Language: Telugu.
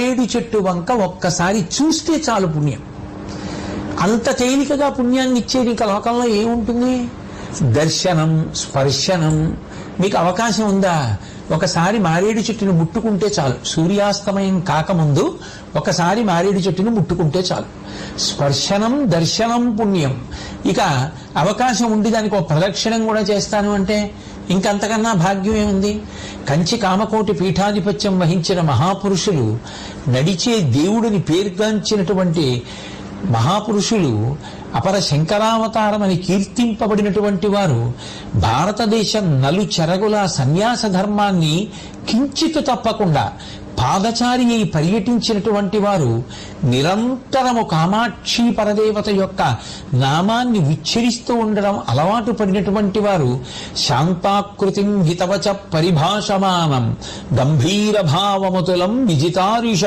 ఏడు చెట్టు వంక ఒక్కసారి చూస్తే చాలు పుణ్యం. అంత తేలికగా పుణ్యాన్ని ఇచ్చేది ఇంకా లోకంలో ఏముంటుంది? దర్శనం, స్పర్శనం. మీకు అవకాశం ఉందా? ఒకసారి మారేడు చెట్టును ముట్టుకుంటే చాలు. సూర్యాస్తమయం కాకముందు ఒకసారి మారేడు చెట్టును ముట్టుకుంటే చాలు. స్పర్శనం, దర్శనం పుణ్యం. ఇక అవకాశం ఉండి దానికి ఒక ప్రదక్షిణం కూడా చేస్తాను అంటే ఇంకంతకన్నా భాగ్యం ఏముంది? కంచి కామకోటి పీఠాధిపత్యం వహించిన మహాపురుషులు, నడిచే దేవుడిని పేర్గాంచినటువంటి మహాపురుషులు, అపర శంకరావతారమని కీర్తింపబడినటువంటి వారు భారతదేశం నలుచెరగుల సన్యాస ధర్మాన్ని కించితు తప్పకుండా పాదచారి అయి పర్యటించినటువంటి వారు నిరంతరము కామాక్షి పరదేవత యొక్క నామాన్ని ఉచ్చరిస్తూ ఉండడం అలవాటు పడినటువంటి వారు శాంతాకృతిం హితవచ పరిభాషమానం గంభీర భావముతులం విజితారిష